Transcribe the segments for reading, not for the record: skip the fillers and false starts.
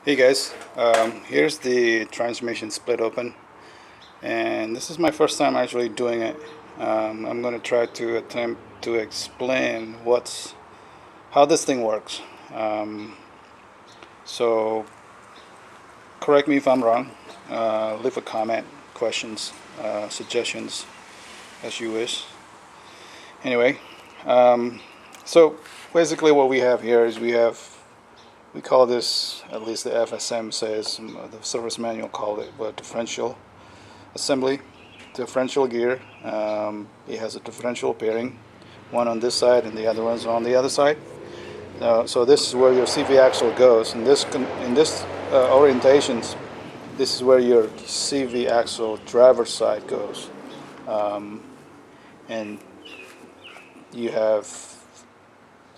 Hey guys, here's the transmission split open, and this is my first time actually doing it. I'm going to try to attempt to explain how this thing works. Um, so correct me if I'm wrong. Leave a comment, questions, suggestions as you wish. Anyway, um, so basically what we have here is we call this, at least the FSM says, the service manual called it, but differential assembly, differential gear. It has a differential pairing, one on this side and the other one's on the other side. So this is where your CV axle goes. In this orientations, this is where your CV axle driver's side goes, and you have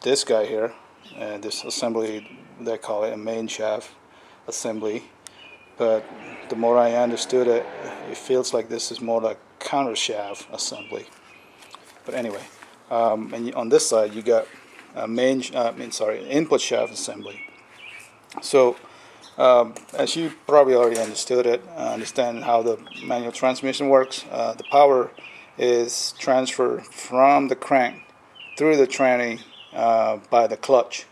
this guy here, this assembly. They call it a main shaft assembly. But the more I understood it, it feels like this is more like counter shaft assembly. But anyway, and on this side you got input shaft assembly. So as you probably already understood it, understand how the manual transmission works. The power is transferred from the crank through the tranny by the clutch.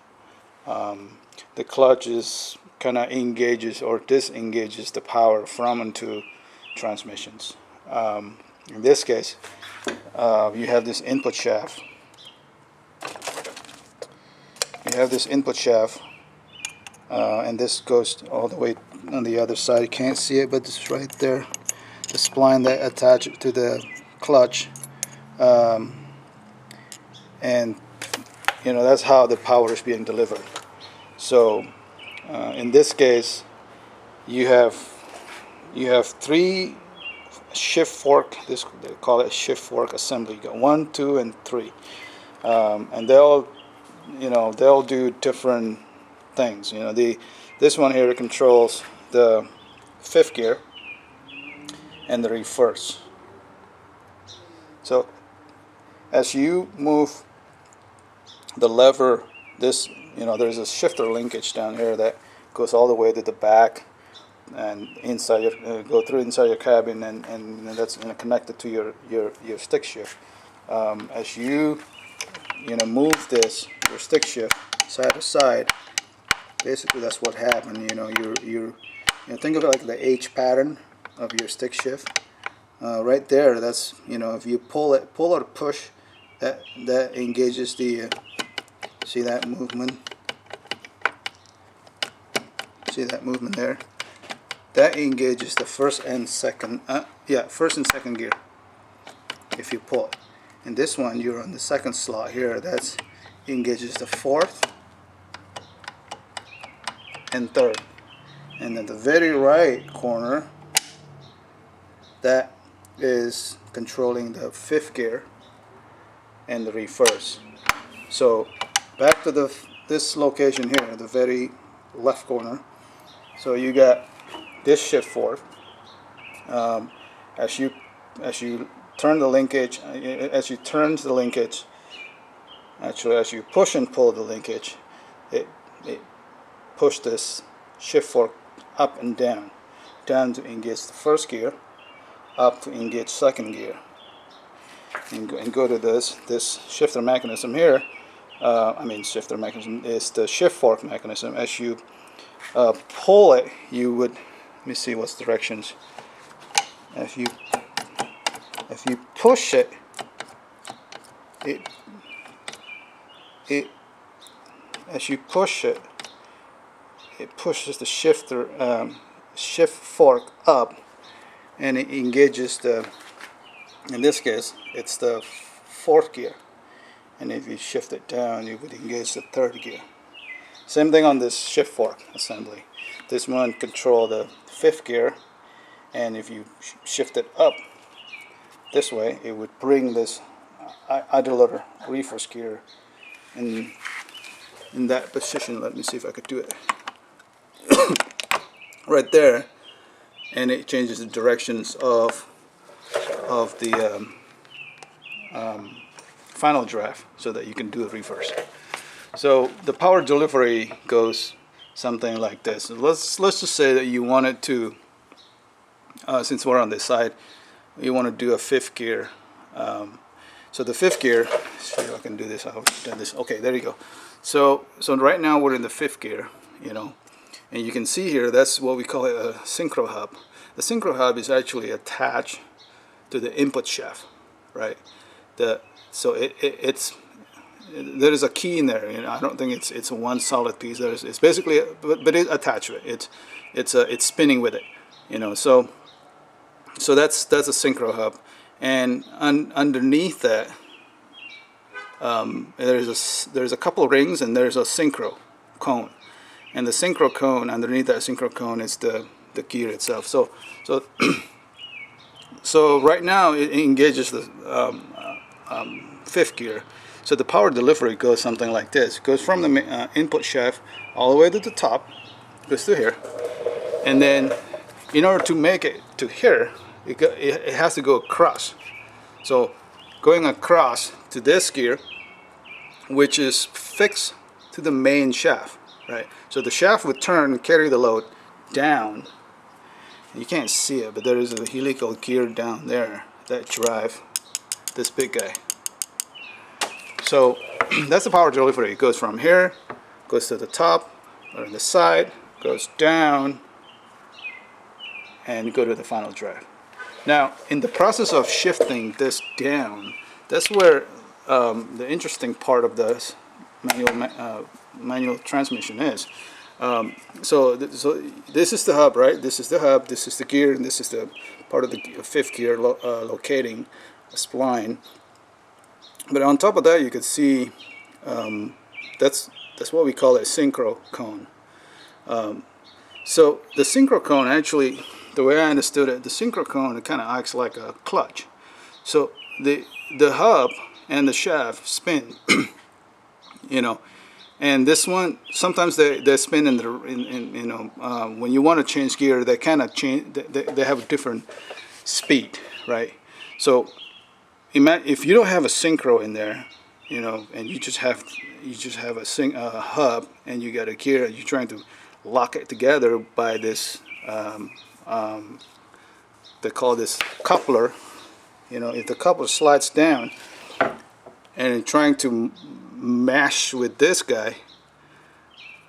The clutch is kind of engages or disengages the power from and to transmissions. In this case, you have this input shaft. You have this input shaft, and this goes all the way on the other side. You can't see it, but it's right there. The spline that attaches to the clutch, and that's how the power is being delivered. So in this case, you have three shift fork. This they call it shift fork assembly. You got 1, 2, and 3, and they'll do different things. This one here controls the fifth gear and the reverse. So as you move the lever, there's a shifter linkage down here that goes all the way to the back and inside go through inside your cabin, and that's connected to your stick shift. As you move your stick shift side to side, basically that's what happened. Think of it like the H pattern of your stick shift. Right there, that's if you pull or push, that engages the see that movement. See that movement there? That engages the first and second gear if you pull it. And this one, you're on the second slot here, that engages the fourth and third. And then the very right corner, that is controlling the fifth gear and the reverse. So back to this location here, the very left corner. So you got this shift fork. As you turn the linkage, actually as you push and pull the linkage, it push this shift fork up and down to engage the first gear, up to engage second gear, and go to this shifter mechanism here. Shifter mechanism is the shift fork mechanism. As you pull it, you would, let me see what's directions. If you push it, as you push it, it pushes the shift fork up, and it engages in this case, it's the fourth gear. And if you shift it down, you would engage the third gear. Same thing on this shift fork assembly. This one control the fifth gear, and if you shift it up this way, it would bring this idler reverse gear in that position. Let me see if I could do it. Right there, and it changes the directions of the final draft so that you can do the reverse. So the power delivery goes something like this. Let's just say that you wanted to, since we're on this side, you want to do a fifth gear. So the fifth gear, see if I can do this. I've done this. Okay, there you go. So right now we're in the fifth gear, you know, and you can see here that's what we call it a synchro hub. The synchro hub is actually attached to the input shaft, right? So it's there is a key in there. You know, I don't think it's a one solid piece. It's basically, but it's attached to it. It's spinning with it, you know. So that's a synchro hub. And underneath that, there's a couple rings, and there's a synchro cone. And the synchro cone, underneath that synchro cone, is the gear itself. So right now it engages the fifth gear. So the power delivery goes something like this. It goes from the input shaft all the way to the top, goes to here, and then in order to make it to here, it has to go across. So going across to this gear, which is fixed to the main shaft, right? So the shaft would turn and carry the load down. You can't see it, but there is a helical gear down there that drive this big guy. So that's the power delivery. It goes from here, goes to the top, or on the side, goes down, and go to the final drive. Now, in the process of shifting this down, that's where the interesting part of this manual transmission is. So this is the hub, right? This is the hub, this is the gear, and this is the part of the fifth gear locating a spline. But on top of that, you can see that's what we call a synchro cone. So the synchro cone, actually, the way I understood it, the synchro cone, it kind of acts like a clutch. So the hub and the shaft spin, you know, and this one sometimes they spin in you know, when you want to change gear, they kind of change. They have a different speed, right? So if you don't have a synchro in there, you know, and you just have a hub, and you got a gear, and you're trying to lock it together by this. They call this coupler. You know, if the coupler slides down and trying to mash with this guy,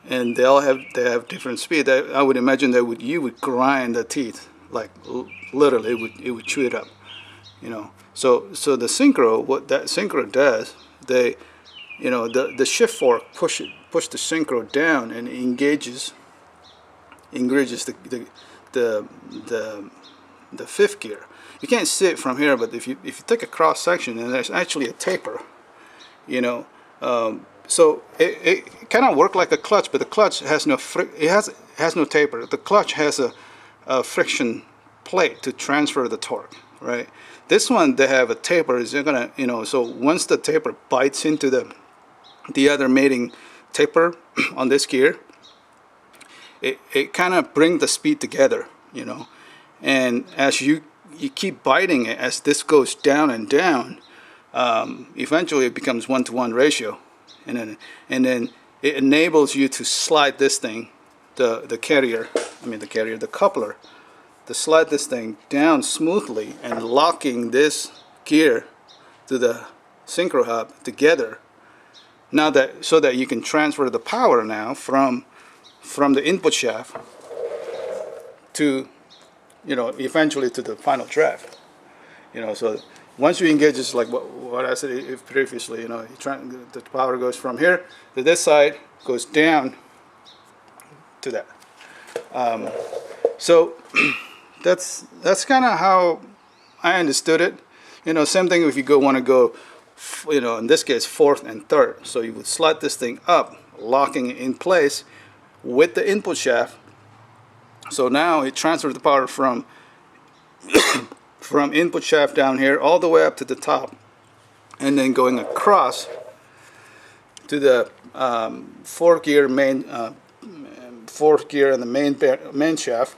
and they have different speed, I would imagine that you would grind the teeth, like literally it would chew it up. You know, so the synchro, what that synchro does, you know, the shift fork push the synchro down, and it engages the fifth gear. You can't see it from here, but if you take a cross section, and there's actually a taper, you know, so it kind of works like a clutch, but the clutch has no has no taper. The clutch has a friction plate to transfer the torque, right? This one, they have a taper. Is gonna, you know, so once the taper bites into the other mating taper on this gear, it kind of brings the speed together, you know. And as you keep biting it, as this goes down and down, eventually it becomes 1-to-1 ratio, and then it enables you to slide this thing, the coupler, to slide this thing down smoothly and locking this gear to the synchro hub together. Now so that you can transfer the power now from the input shaft to, you know, eventually to the final drive. You know, so once you engage, it's like what I said previously. You know, the power goes from here to this side, goes down to that. So that's kind of how I understood it. You know, same thing if you want to go, you know, in this case fourth and third. So you would slide this thing up, locking it in place with the input shaft. So now it transfers the power from input shaft down here all the way up to the top, and then going across to the fourth gear and the main shaft.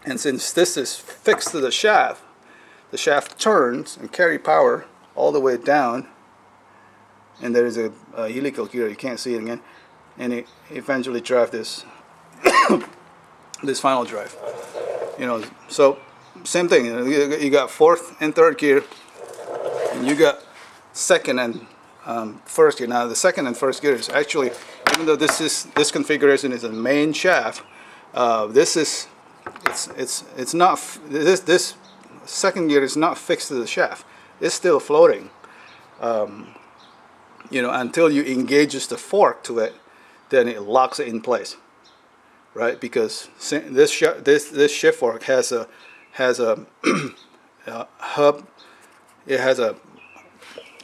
And since this is fixed to the shaft turns and carry power all the way down, and there is a helical gear, you can't see it again, and it eventually drive this this final drive. You know, so same thing. You got fourth and third gear, and you got second and first gear. Now the second and first gear is actually, even though this configuration is a main shaft, this is it's not this second gear is not fixed to the shaft. It's still floating. You know, until you engages the fork to it, then it locks it in place, right? Because this shift fork has a hub. It has a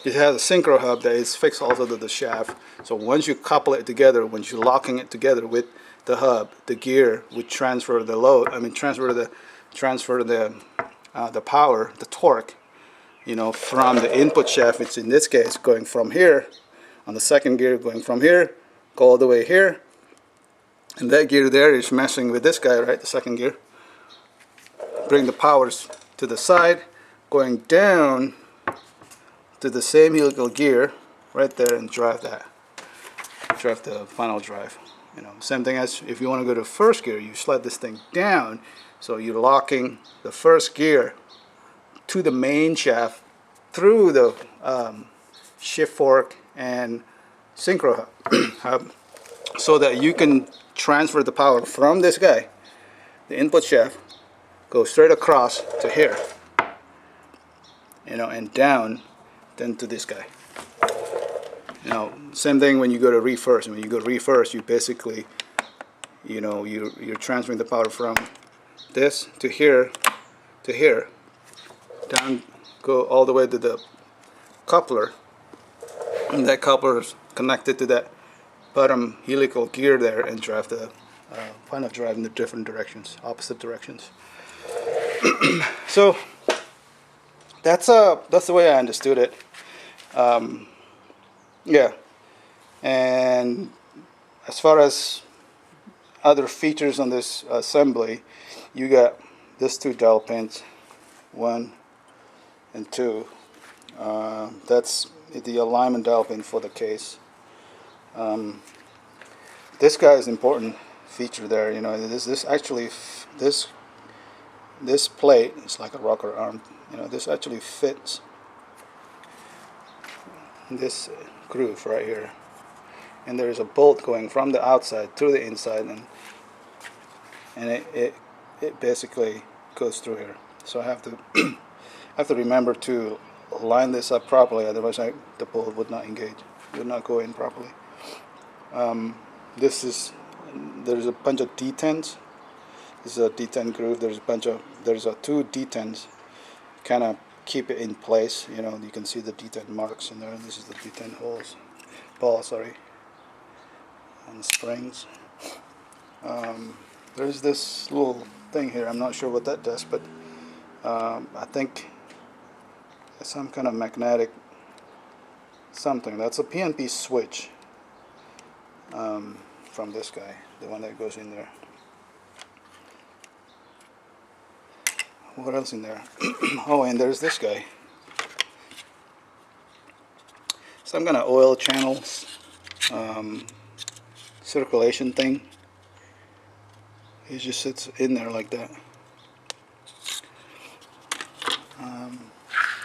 synchro hub that is fixed also to the shaft. So once you couple it together, once you're locking it together with the hub, the gear would transfer the load. I mean, transfer the power, the torque, you know, from the input shaft, which in this case going from here on the second gear, going from here, go all the way here, and that gear there is messing with this guy, right? The second gear. Bring the powers to the side, going down to the same helical gear right there, and drive the final drive. You know, same thing as if you want to go to first gear, you slide this thing down, so you're locking the first gear to the main shaft through the shift fork and synchro hub, so that you can transfer the power from this guy, the input shaft, go straight across to here, you know, and down then to this guy. You know, same thing when you go to reverse. When you go to reverse, you basically, you know, you're transferring the power from this to here, down, go all the way to the coupler, and that coupler is connected to that bottom helical gear there, and drive the final drive in the different directions, opposite directions. So that's the way I understood it. Yeah, and as far as other features on this assembly, you got these two dowel pins, 1 and 2. That's the alignment dowel pin for the case. This guy is an important feature there. You know, this actually this plate is like a rocker arm. You know, this actually fits this groove right here, and there is a bolt going from the outside to the inside, and it basically goes through here. So I have to remember to line this up properly, otherwise the bolt would not engage, would not go in properly. There's a bunch of D10s. This is a D10 groove. There's two D10s, kind of keep it in place. You know, you can see the D10 marks in there. This is the D10 ball, sorry, and the springs. There's this little thing here. I'm not sure what that does, but I think it's some kind of magnetic something. That's a PNP switch from this guy, the one that goes in there. What else in there? Oh, and there's this guy. Some kind of oil channels, circulation thing. It just sits in there like that.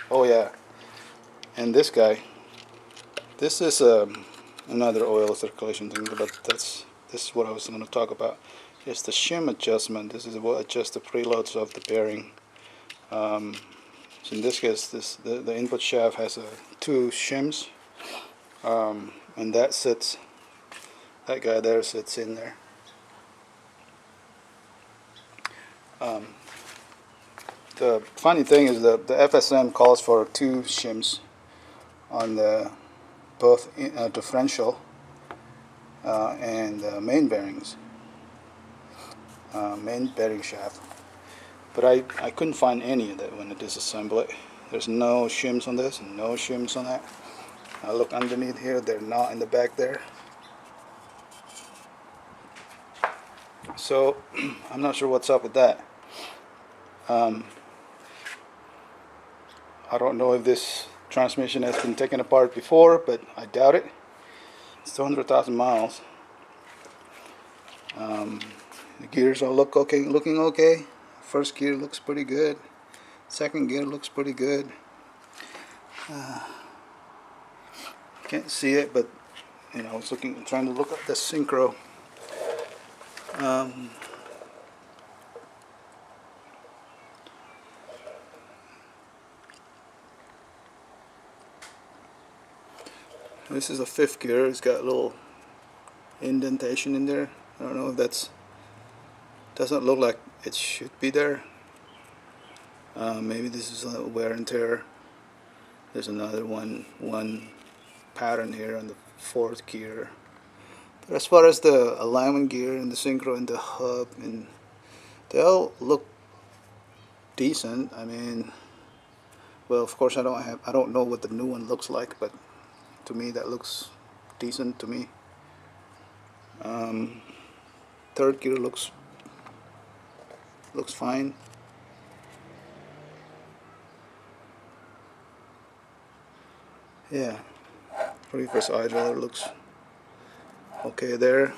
Oh yeah, and this guy. This is another oil circulation thing, but this is what I was going to talk about. It's the shim adjustment. This is what adjusts the preloads of the bearing. So in this case, the input shaft has 2 shims, and that guy there sits in there. The funny thing is that the FSM calls for 2 shims on the both differential and main bearings, main bearing shaft. But I couldn't find any of that when I disassemble it. There's no shims on this and no shims on that. I look underneath here, they're not in the back there. So I'm not sure what's up with that. I don't know if this transmission has been taken apart before, but I doubt it. It's 200,000 miles. The gears are looking okay. First gear looks pretty good. Second gear looks pretty good. Can't see it, but you know, I was trying to look at the Synchro. This is a fifth gear. It's got a little indentation in there. I don't know if that's, doesn't look like it should be there. Maybe this is a wear and tear. There's another one pattern here on the fourth gear. But as far as the alignment gear and the Synchro and the hub, and they all look decent. I mean, well, of course I don't know what the new one looks like, but to me that looks decent to me. Third gear looks fine. Yeah, reverse idler looks okay there.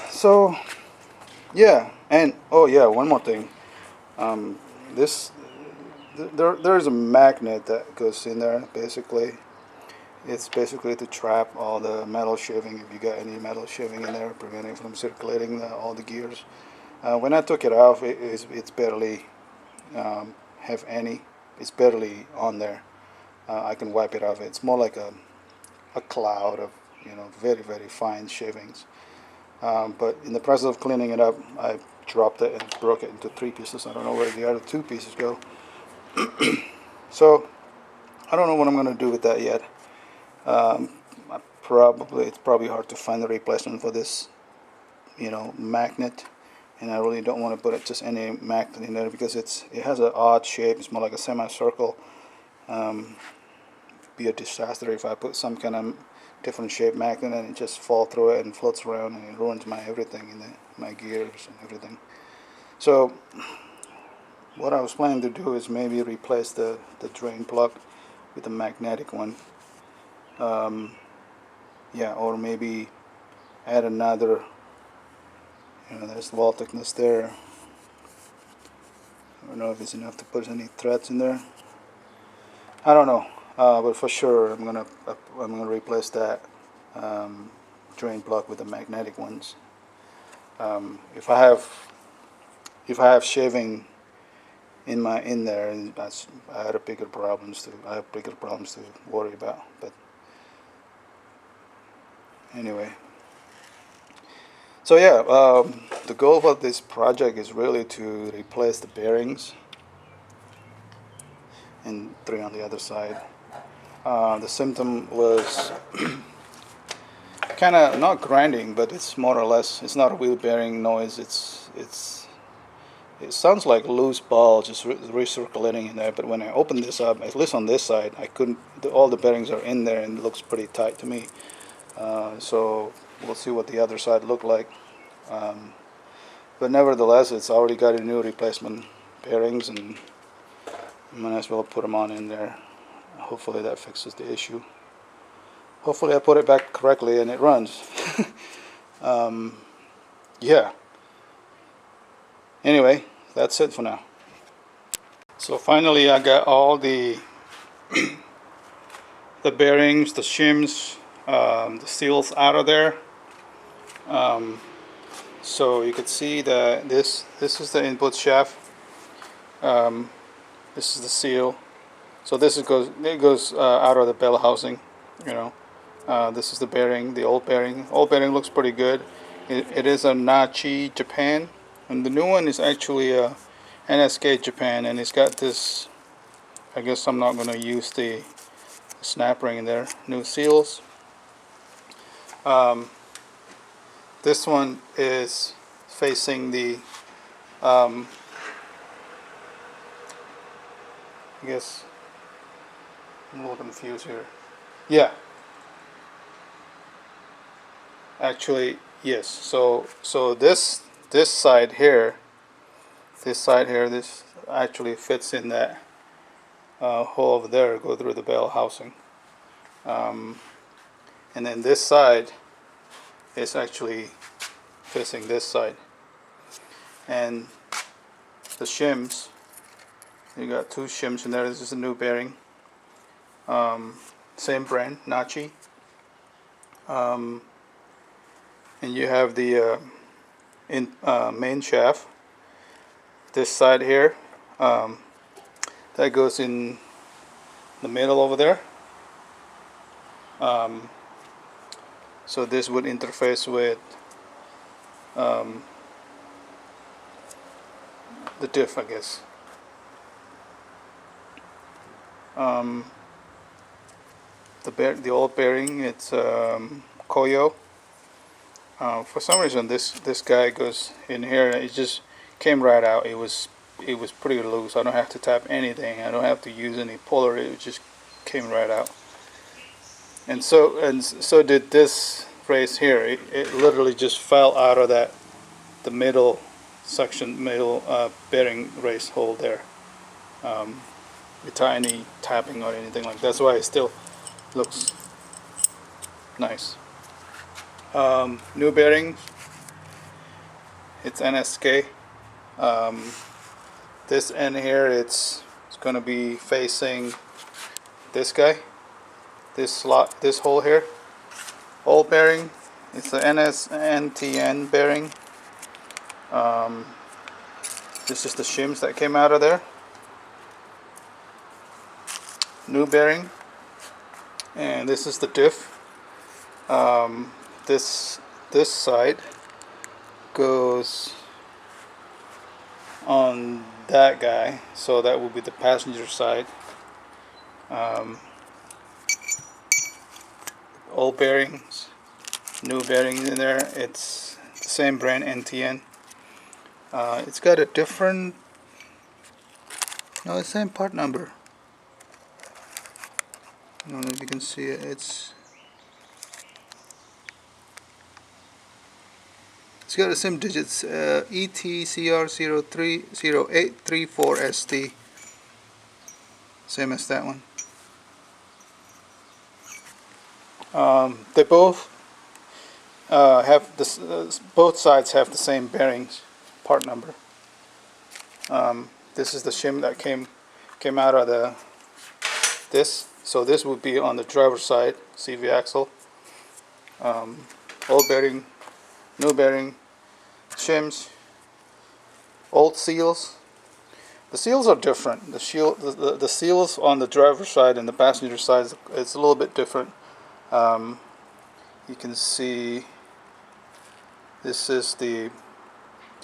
So yeah, and oh yeah, one more thing. There's a magnet that goes in there. Basically, it's basically to trap all the metal shaving. If you got any metal shaving in there, preventing from circulating all the gears. When I took it off, it's barely have any. It's barely on there. I can wipe it off. It's more like a cloud of, you know, very fine shavings. But in the process of cleaning it up, I dropped it and broke it into 3 pieces. I don't know where the other 2 pieces go. So I don't know what I'm going to do with that yet. It's probably hard to find a replacement for this, you know, magnet. And I really don't want to put just any magnet in there because it has an odd shape. It's more like a semicircle. Be a disaster if I put some kind of different shape magnet and it just fall through it and floats around and it ruins my everything in my gears and everything. So what I was planning to do is maybe replace the drain plug with a magnetic one. Yeah, or maybe add another. You know, there's wall thickness there. I don't know if it's enough to put any threads in there. I don't know, but for sure I'm gonna replace that drain plug with the magnetic ones. If I have shaving in there, and I have bigger problems to worry about. But anyway. So yeah, the goal of this project is really to replace the bearings and 3 on the other side. The symptom was kind of not grinding, but it's more or less, it's not a wheel bearing noise. It sounds like loose ball just recirculating in there. But when I open this up, at least on this side, I couldn't. All the bearings are in there and it looks pretty tight to me. So we'll see what the other side look like. But nevertheless, it's already got a new replacement bearings, and I might as well put them on in there. Hopefully that fixes the issue. Hopefully I put it back correctly and it runs. Yeah. Anyway, that's it for now. So finally I got all the bearings, the shims, the seals out of there. So you could see that this is the input shaft. This is the seal. So it goes out of the bell housing. You know, this is the bearing, the old bearing. Old bearing looks pretty good. It is a Nachi Japan, and the new one is actually a NSK Japan, and it's got this. I guess I'm not going to use the snap ring in there. New seals. This one is facing the, I guess, I'm a little confused here. Yeah. Actually, yes. So this side here, this actually fits in that hole over there, go through the bell housing. And then this side is actually facing this side. And the shims, you got two shims in there. This is a new bearing, same brand, Nachi. And you have the main shaft, this side here, that goes in the middle over there. So this would interface with the diff, I guess. The old bearing, it's Koyo. For some reason this guy goes in here, it just came right out. It was pretty loose. I don't have to tap anything. I don't have to use any puller. It just came right out. And so did this race here. It literally just fell out of the middle section, bearing race hole there, without any tapping or anything like that. That's why it still looks nice. New bearings, it's NSK. This end here, it's going to be facing this guy, this slot, this hole here. Old bearing, it's the NTN bearing. This is the shims that came out of there. New bearing, and this is the diff. This side goes on that guy, so that will be the passenger side. Old bearings, new bearings in there. It's the same brand, NTN. It's got a different, no, the same part number. I don't know if you can see it. It's got the same digits, ETCR030834ST, same as that one. They both have this. Both sides have the same bearings, part number. This is the shim that came out of this. So this would be on the driver's side, CV axle. Old bearing, new bearing, shims, old seals. The seals are different. The seals on the driver's side and the passenger side is a little bit different. You can see this is the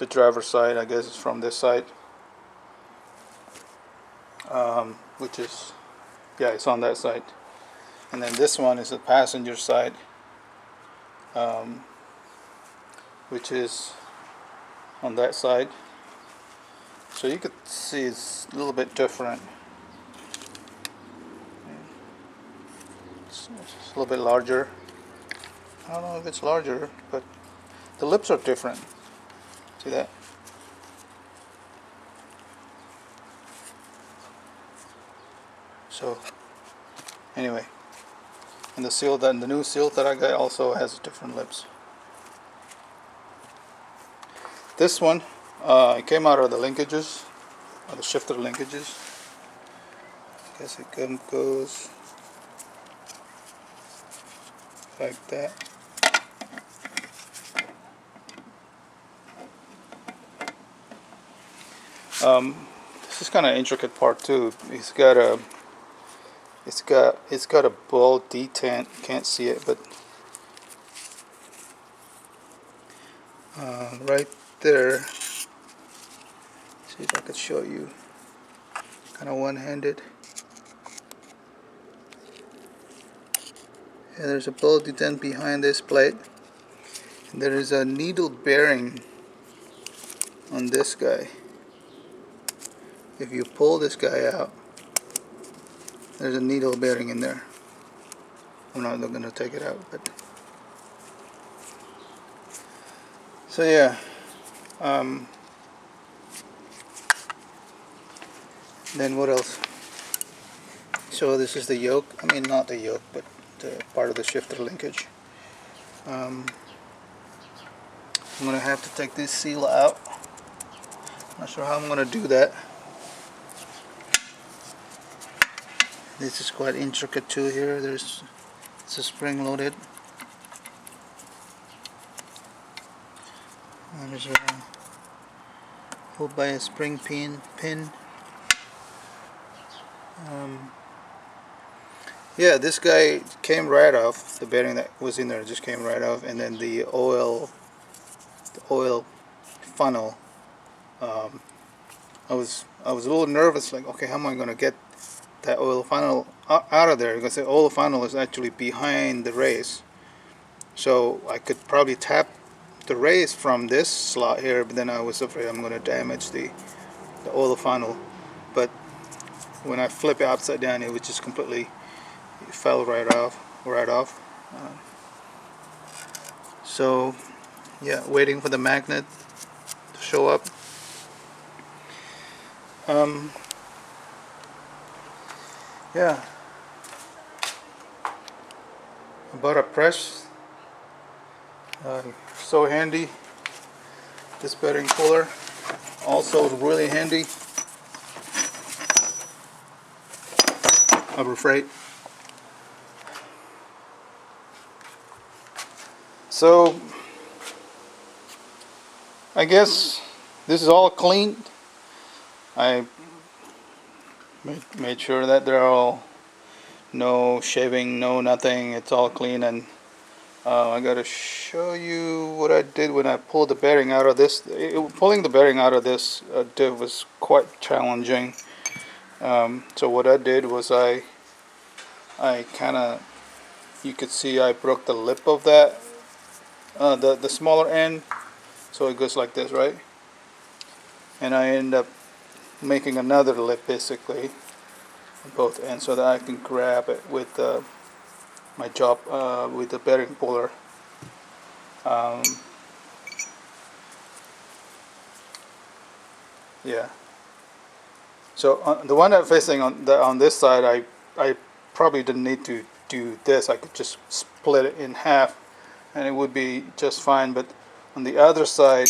driver's side. I guess it's from this side, which is, yeah, it's on that side. And then this one is the passenger side, which is on that side. So you could see it's a little bit different. It's a little bit larger. I don't know if it's larger, but the lips are different. See that? So anyway, and the new seal that I got also has different lips. This one, it came out of the linkages, or the shifter linkages. I guess it goes like that. This is kind of intricate part too. It's got a ball detent. Can't see it, but right there. See if I could show you. Kind of one-handed. And there's a ball detent behind this plate. And there is a needle bearing on this guy. If you pull this guy out, there's a needle bearing in there. I'm not going to take it out, but so yeah. Then what else? So this is the yoke. I mean, not the yoke, but the part of the shifter linkage. I'm gonna have to take this seal out. Not sure how I'm gonna do that. This is quite intricate too. Here, it's a spring loaded. And there's a hold by a spring pin. Yeah, this guy came right off. The bearing that was in there just came right off, and then the oil funnel. I was a little nervous, like, okay, how am I gonna get that oil funnel out of there? Because the oil funnel is actually behind the race, so I could probably tap the race from this slot here, but then I was afraid I'm gonna damage the oil funnel. But when I flip it upside down, it was just completely, it fell right off. So yeah, waiting for the magnet to show up. Yeah, I bought a press. So handy. This bearing puller also really handy. I'm afraid. So I guess this is all clean. I made sure that they're all no shaving, no nothing. It's all clean, and I gotta show you what I did when I pulled the bearing out of this. Pulling the bearing out of this div was quite challenging. So what I did was I kind of, you could see I broke the lip of that, the smaller end, so it goes like this, right? And I end up making another lip basically on both ends so that I can grab it with my job with the bearing puller. Yeah. So the one that's facing on this side, I probably didn't need to do this. I could just split it in half, and it would be just fine. But on the other side,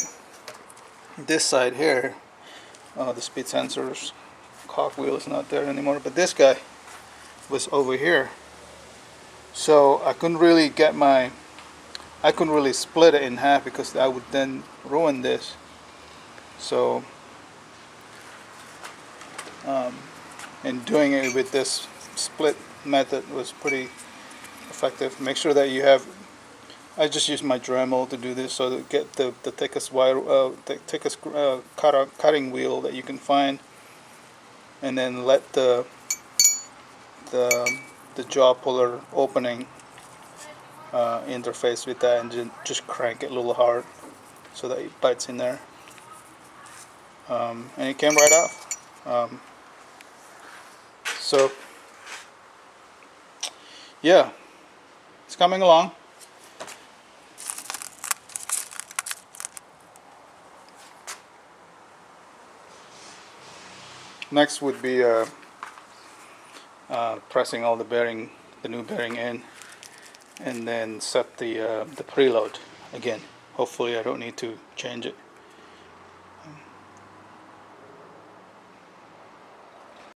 this side here, the speed sensors, cogwheel is not there anymore. But this guy was over here, so I couldn't really split it in half because I would then ruin this. So and doing it with this split method was pretty effective. Make sure that you have, I just use my Dremel to do this, so to get the thickest wire, the thickest cutting wheel that you can find, and then let the jaw puller opening interface with that, and just crank it a little hard so that it bites in there. And it came right off. So yeah, it's coming along. Next would be pressing all the new bearing in, and then set the preload again. Hopefully I don't need to change it.